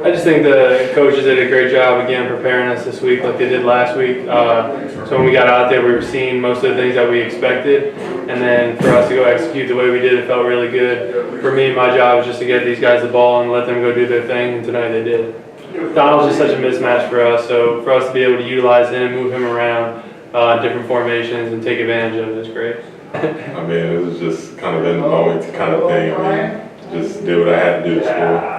I just think the coaches did a great job again preparing us this week like they did last week. So when we got out there, we were seeing most of the things that we expected, and then for us to go execute the way we did, it felt really good. For me, my job was just to get these guys the ball and let them go do their thing, and tonight they did. Donald's just such a mismatch for us, so for us to be able to utilize him, move him around different formations, and take advantage of it is great. I mean, it was just kind of in the moment kind of thing. I mean, just did what I had to do to score.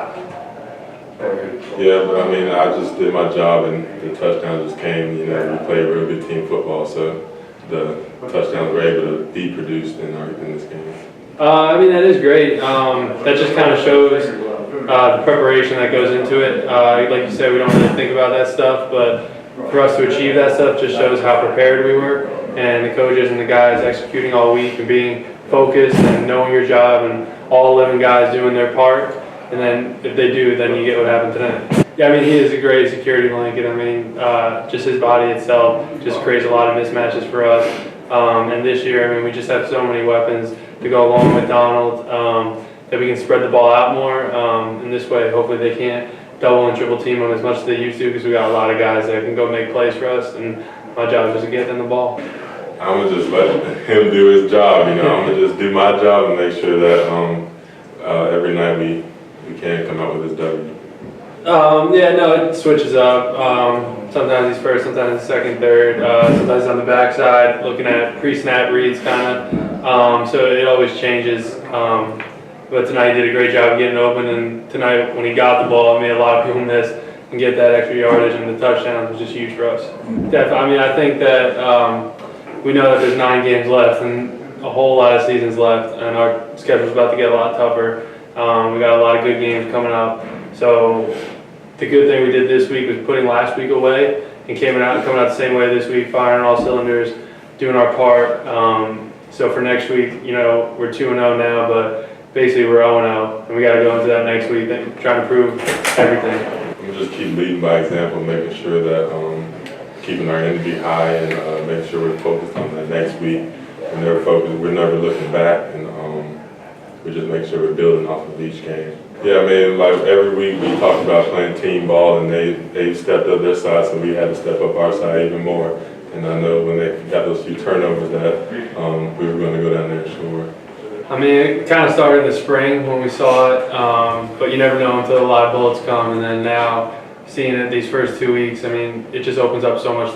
Yeah, but I mean, I just did my job, and the touchdown just came. You know, we played real good team football, so the touchdowns were able to be produced in this game. I mean, that is great. That just kind of shows the preparation that goes into it. Like you said, we don't really think about that stuff, but for us to achieve that stuff just shows how prepared we were, and the coaches and the guys executing all week and being focused and knowing your job, and all 11 guys doing their part. And then if they do, then you get what happened tonight. Yeah, I mean, he is a great security blanket. I mean, just his body itself just creates a lot of mismatches for us. And this year, I mean, we just have so many weapons to go along with Donald that we can spread the ball out more. In this way, hopefully they can't double and triple team him as much as they used to, because we got a lot of guys that can go make plays for us. And my job is just to get them the ball. I'm going to just let him do his job. You know, I'm going to just do my job and make sure that every night we can come out with his W. Yeah, no, it switches up. Sometimes he's first, sometimes he's second, third. Sometimes he's on the backside, looking at pre-snap reads, kind of. So it always changes. But tonight he did a great job of getting open, and tonight when he got the ball, it made a lot of people miss and get that extra yardage, and the touchdowns was just huge for us. I mean, I think that we know that there's 9 games left and a whole lot of seasons left, and our schedule's about to get a lot tougher. We got a lot of good games coming up. So the good thing we did this week was putting last week away and coming out the same way this week, firing all cylinders, doing our part. So for next week, you know, we're 2-0 now, but basically we're 0-0, and we got to go into that next week trying to prove everything. We'll just keep leading by example, making sure that keeping our energy high, and making sure we're focused on that next week. We're never focused. We're never looking back, and we just make sure we're building off of each game. Yeah, I mean, like every week we talked about playing team ball, and they stepped up their side, so we had to step up our side even more. And I know when they got those few turnovers that we were going to go down there and score. I mean, it kind of started in the spring when we saw it, but you never know until a lot of bullets come. And then now, seeing it these first 2 weeks, I mean, it just opens up so many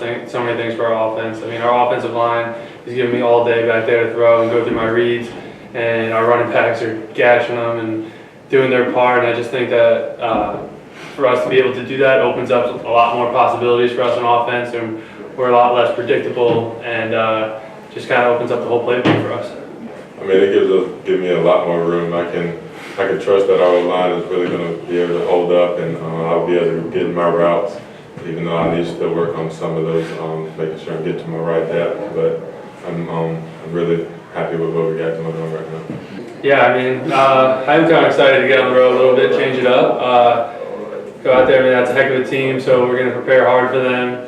things for our offense. I mean, our offensive line is giving me all day back there to throw and go through my reads, and our running backs are gashing them and doing their part. And I just think that for us to be able to do that opens up a lot more possibilities for us on offense, and we're a lot less predictable, and just kind of opens up the whole playbook for us. I mean, it gives me a lot more room. I can trust that our line is really going to be able to hold up, and I'll be able to get in my routes, even though I need to still work on some of those, making sure I get to my right depth. But I'm really happy with what we got going on right now. Yeah, I mean, I'm kind of excited to get on the road a little bit, change it up, go out there. I mean, that's a heck of a team, so we're going to prepare hard for them.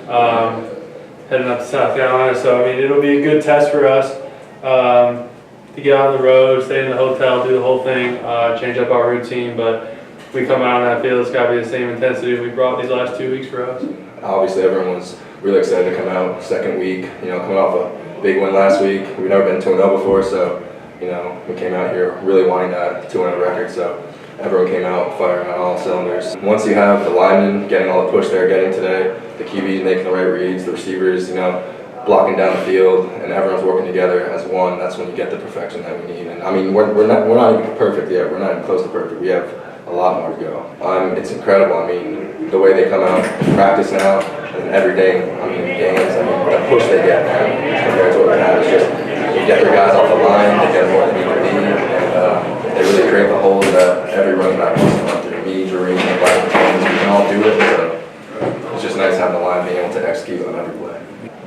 Heading up to South Carolina, so I mean, it'll be a good test for us. To get on the road, stay in the hotel, do the whole thing, change up our routine, but we come out on that field, it's got to be the same intensity we brought these last 2 weeks for us. Obviously, everyone's really excited to come out second week, you know, coming off a big win last week. We've never been 2-0 before, so, you know, we came out here really wanting that 2-0 record, so everyone came out firing on all cylinders. Once you have the linemen getting all the push they're getting today, the QBs making the right reads, the receivers, you know, blocking down the field, and everyone's working together as one, that's when you get the perfection that we need. And I mean, we're not even perfect yet. We're not even close to perfect. We have a lot more to go. It's incredible. I mean, the way they come out, practice now, and every day, I mean, games, I mean, the push they get now compared to what we have is just, you get their guys off the line, they get more than you can be, and they really create the holes that every running back wants to run through. Me, Jareen, and Black, we can all do it, so it's just nice having the line being able to execute on every play.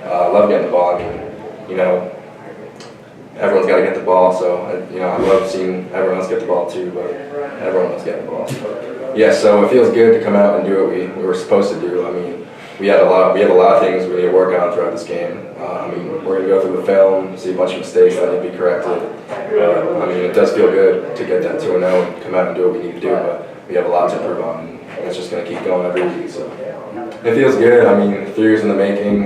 I love getting the ball. I mean, you know, everyone's got to get the ball, so, you know, I love seeing everyone else get the ball too, but everyone else getting the ball. So, yeah, so it feels good to come out and do what we were supposed to do. I mean, we have a lot of things we need to work on throughout this game. I mean, we're going to go through the film, see a bunch of mistakes that need to be corrected. I mean, it does feel good to get that 2-0 and come out and do what we need to do, but we have a lot to improve on. And it's just going to keep going every week. So it feels good. I mean, 3 years in the making.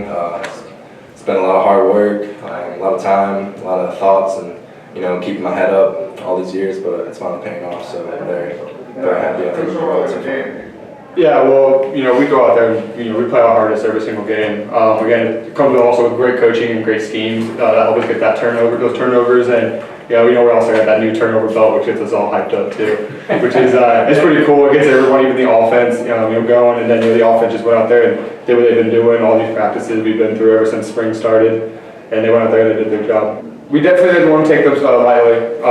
It's been a lot of hard work, a lot of time, a lot of thoughts, and keeping my head up all these years. But it's finally paying off. So I'm very, very happy. I think we're going so far. Yeah, well, we go out there and, we play our hardest every single game. Again, it comes also with great coaching and great schemes that help us get those turnovers, and we know we also got that new turnover belt, which gets us all hyped up too, which is it's pretty cool. It gets everyone, even the offense, going, and then the offense just went out there and did what they've been doing, all these practices we've been through ever since spring started, and they went out there and they did their job. We definitely didn't want to take them lightly,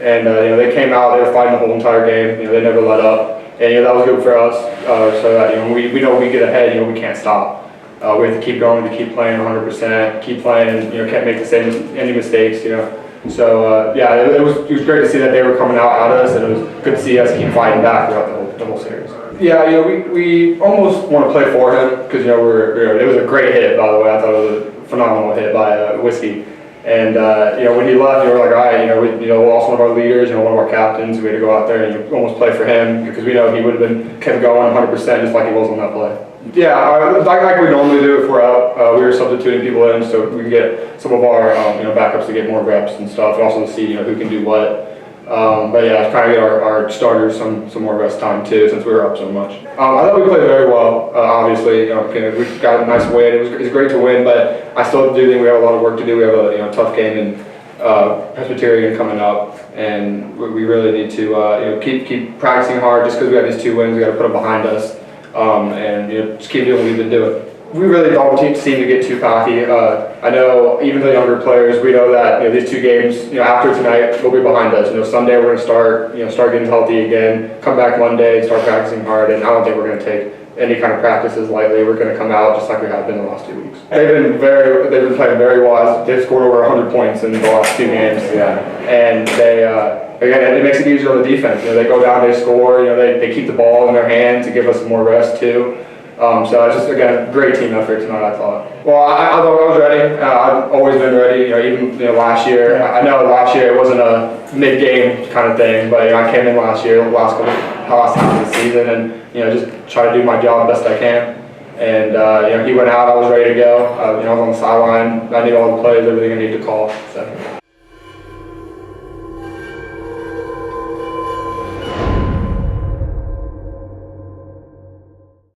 and they came out, they were fighting the whole entire game. They never let up. And that was good for us, so that we know when we get ahead, we can't stop. We have to keep going, to keep playing 100%, keep playing, and can't make any mistakes. So yeah, it was great to see that they were coming out at us, and it was good to see us keep fighting back throughout the whole series. Yeah, we almost want to play for him because it was a great hit, by the way. I thought it was a phenomenal hit by Whiskey. And when he left, we were like, all right, we lost one of our leaders, one of our captains. We had to go out there and almost play for him because we know he would have kept going 100% just like he was on that play. Yeah, like we normally do if we're out, we were substituting people in so we can get some of our backups to get more reps and stuff, and also to see who can do what. But yeah, it's kind of get our starters some more rest time too, since we were up so much. I thought we played very well. Obviously, we got a nice win. It was great to win, but I still do think we have a lot of work to do. We have a tough game in Presbyterian coming up, and we really need to keep practicing hard. Just because we have these 2 wins, we got to put them behind us, and just keep doing what we've been doing. We really don't seem to get too cocky. I know even the younger players, we know that these 2 games, after tonight, will be behind us. Sunday we're going to start getting healthy again, come back Monday and start practicing hard, and I don't think we're going to take any kind of practices lightly. We're going to come out just like we have been the last 2 weeks. They've been playing very well. They've scored over 100 points in the last 2 games. Yeah. And they again, it makes it easier on the defense. They go down, they score. They keep the ball in their hands to give us more rest too. So it's just, again, a great team effort tonight, I thought. Well, I thought I was ready. I've always been ready, even last year. I know last year it wasn't a mid-game kind of thing, but I came in last year, last half of the season, and just try to do my job best I can. And he went out, I was ready to go. I was on the sideline. I knew all the plays, everything I needed to call. So.